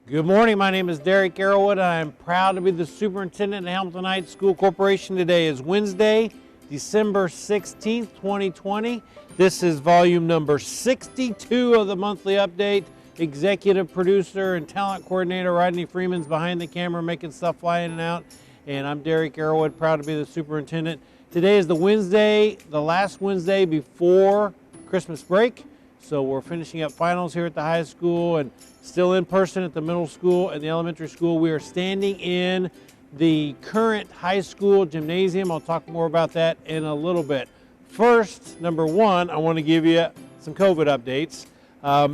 Good morning, my name is Derek Arrowood. I am proud to be the superintendent at Hamilton Heights School Corporation. Today is Wednesday, December 16th, 2020. This is volume number 62 of the monthly update. Executive producer and talent coordinator Rodney Freeman's behind the camera making stuff fly in and out. And I'm Derek Arrowood, proud to be the superintendent. Today is the last Wednesday before Christmas break. So we're finishing up finals here at the high school and still in person at the middle school and the elementary school. We are standing in the current high school gymnasium. I'll talk more about that in a little bit. First, number one, I want to give you some COVID updates.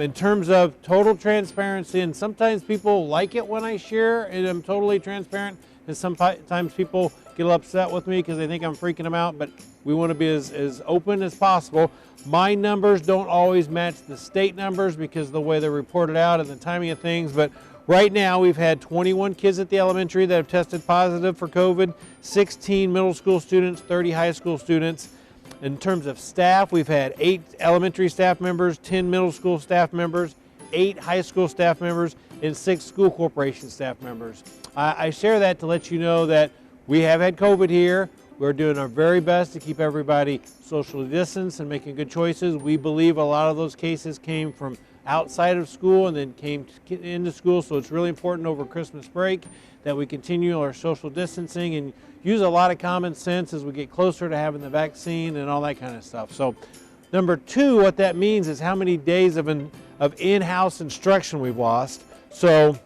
In terms of total transparency, and sometimes people like it when I share and I'm totally transparent, and sometimes people get a little upset with me because they think I'm freaking them out, but we want to be as open as possible. My numbers don't always match the state numbers because of the way they're reported out and the timing of things, but right now we've had 21 kids at the elementary that have tested positive for COVID, 16 middle school students, 30 high school students. In terms of staff, we've had 8 elementary staff members, 10 middle school staff members, 8 high school staff members, and 6 school corporation staff members. I share that to let you know that we have had COVID here. We're doing our very best to keep everybody socially distanced and making good choices. We believe a lot of those cases came from outside of school and then came into school, so it's really important over Christmas break that we continue our social distancing and use a lot of common sense as we get closer to having the vaccine and all that kind of stuff. So number two, what that means is how many days of in-house instruction we've lost. So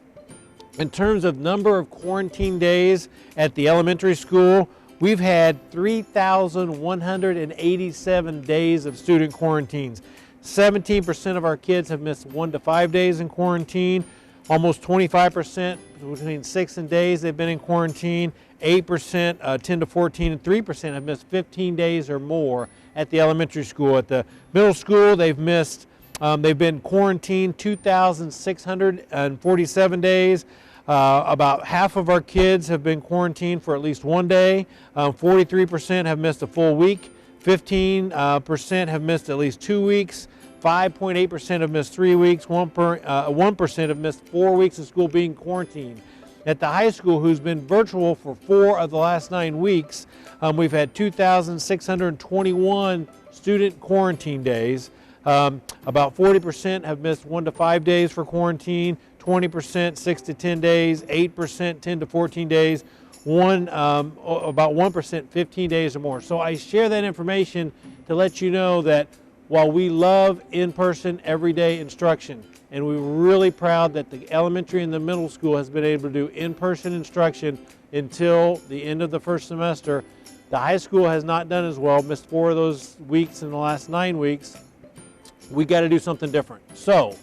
in terms of number of quarantine days at the elementary school, we've had 3,187 days of student quarantines. 17% of our kids have missed 1 to 5 days in quarantine. Almost 25% between 6 and days they've been in quarantine. 8%, 10 to 14, and 3% have missed 15 days or more at the elementary school. At the middle school, they've been quarantined 2,647 days. About half of our kids have been quarantined for at least 1 day. 43% have missed a full week. 15% have missed at least 2 weeks. 5.8% have missed 3 weeks. 1% have missed 4 weeks of school being quarantined. At the high school, who's been virtual for 4 of the last 9 weeks, we've had 2,621 student quarantine days. About 40% have missed 1 to 5 days for quarantine. 20% 6 to 10 days, 8% 10 to 14 days, about 1% 15 days or more. So I share that information to let you know that while we love in-person everyday instruction, and we're really proud that the elementary and the middle school has been able to do in-person instruction until the end of the first semester, the high school has not done as well, missed 4 of those weeks in the last 9 weeks. We got to do something different. So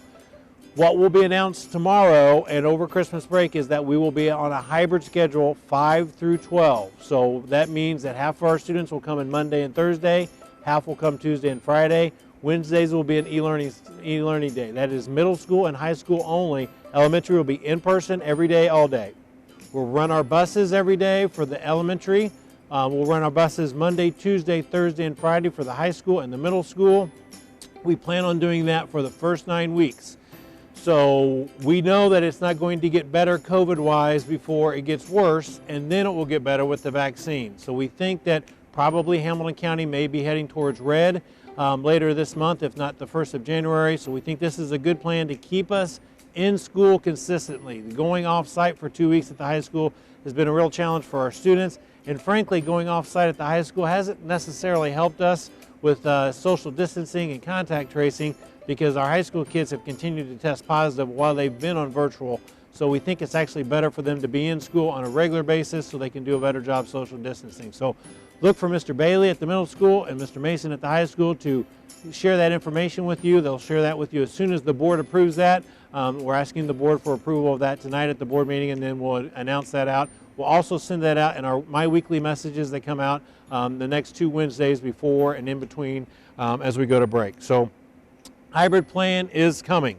what will be announced tomorrow and over Christmas break is that we will be on a hybrid schedule 5 through 12. So that means that half of our students will come in Monday and Thursday, half will come Tuesday and Friday. Wednesdays will be an e-learning day. That is middle school and high school only. Elementary will be in person every day, all day. We'll run our buses every day for the elementary. We'll run our buses Monday, Tuesday, Thursday, and Friday for the high school and the middle school. We plan on doing that for the first 9 weeks. So we know that it's not going to get better COVID-wise before it gets worse, and then it will get better with the vaccine. So we think that probably Hamilton County may be heading towards red later this month, if not the 1st of January. So we think this is a good plan to keep us in school consistently. Going off-site for 2 weeks at the high school has been a real challenge for our students, and frankly, going off-site at the high school hasn't necessarily helped us with social distancing and contact tracing, because our high school kids have continued to test positive while they've been on virtual. So we think it's actually better for them to be in school on a regular basis so they can do a better job social distancing. So look for Mr. Bailey at the middle school and Mr. Mason at the high school to share that information with you. They'll share that with you as soon as the board approves that. We're asking the board for approval of that tonight at the board meeting, and then we'll announce that out. We'll also send that out in my weekly messages that come out the next 2 Wednesdays before and in between as we go to break. So hybrid plan is coming.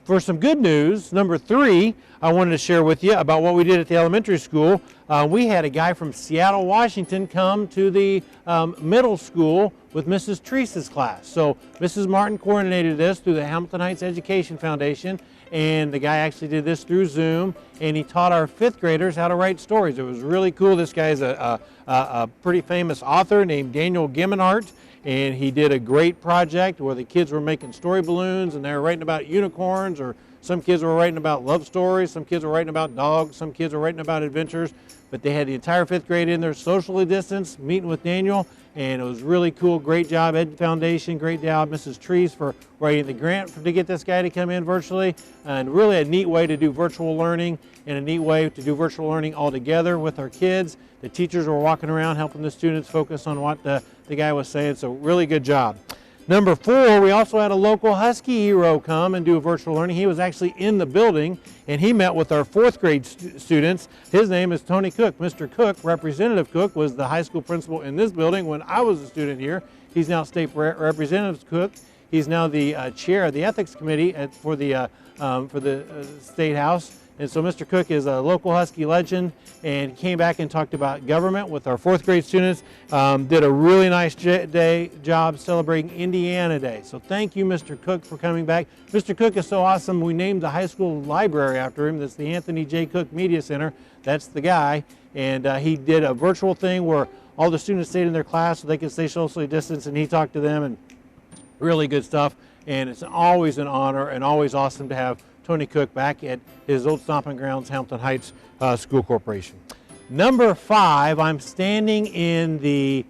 For some good news, number 3, I wanted to share with you about what we did at the elementary school. We had a guy from Seattle, Washington come to the middle school with Mrs. Teresa's class. So Mrs. Martin coordinated this through the Hamilton Heights Education Foundation, and the guy actually did this through Zoom, and he taught our 5th graders how to write stories. It was really cool. This guy is a pretty famous author named Daniel Gemenhart, and he did a great project where the kids were making story balloons, and they were writing about unicorns, or some kids were writing about love stories, some kids were writing about dogs, some kids were writing about adventures, but they had the entire 5th grade in there socially distanced, meeting with Daniel, and it was really cool. Great job, Ed Foundation. Great job, Mrs. Trees, for writing the grant to get this guy to come in virtually. And really a neat way to do virtual learning, and a neat way to do virtual learning all together with our kids. The teachers were walking around helping the students focus on what the guy was saying, so really good job. Number 4, we also had a local Husky hero come and do a virtual learning. He was actually in the building, and he met with our 4th grade students. His name is Tony Cook. Mr. Cook, Representative Cook, was the high school principal in this building when I was a student here. He's now State Representative Cook. He's now the chair of the Ethics Committee for the State House. And so Mr. Cook is a local Husky legend, and came back and talked about government with our 4th grade students. Did a really nice job celebrating Indiana Day. So thank you, Mr. Cook, for coming back. Mr. Cook is so awesome, we named the high school library after him. That's the Anthony J. Cook Media Center. That's the guy. And he did a virtual thing where all the students stayed in their class so they could stay socially distanced, and he talked to them, and really good stuff. And it's always an honor and always awesome to have Tony Cook back at his old stomping grounds, Hampton Heights School Corporation. Number 5, I'm standing in the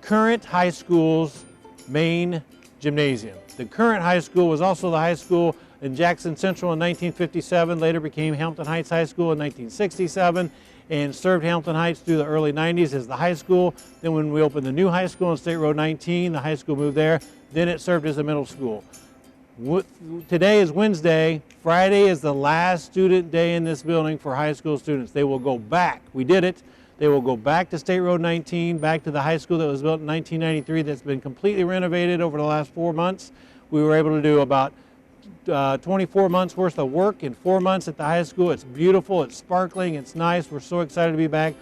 current high school's main gymnasium. The current high school was also the high school in Jackson Central in 1957, later became Hampton Heights High School in 1967, and served Hampton Heights through the early 90s as the high school. Then when we opened the new high school on State Road 19, the high school moved there. Then it served as a middle school. Today is Wednesday. Friday is the last student day in this building for high school students. They will go back. We did it. They will go back to State Road 19, back to the high school that was built in 1993 that's been completely renovated over the last 4 months. We were able to do about 24 months worth of work in 4 months at the high school. It's beautiful, it's sparkling, it's nice. We're so excited to be back.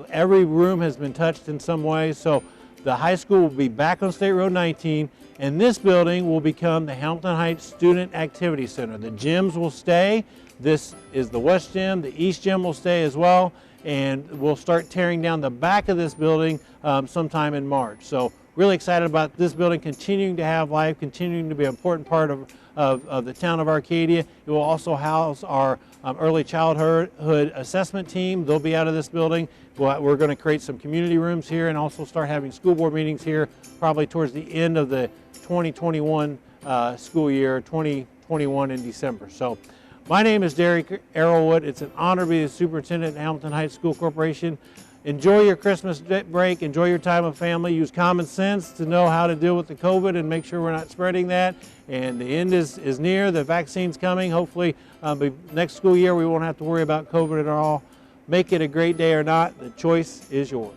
Every room has been touched in some way. So the high school will be back on State Road 19, and this building will become the Hampton Heights Student Activity Center. The gyms will stay. This is the West Gym. The East Gym will stay as well, and we'll start tearing down the back of this building sometime in March. So really excited about this building continuing to have life, continuing to be an important part of the town of Arcadia. It will also house our early childhood assessment team. They'll be out of this building. We're going to create some community rooms here and also start having school board meetings here probably towards the end of the 2021 school year, 2021 in December. So my name is Derek Arrowood. It's an honor to be the superintendent at Hampton Heights School Corporation. Enjoy your Christmas break. Enjoy your time with family. Use common sense to know how to deal with the COVID and make sure we're not spreading that. And the end is near. The vaccine's coming. Hopefully next school year we won't have to worry about COVID at all. Make it a great day or not. The choice is yours.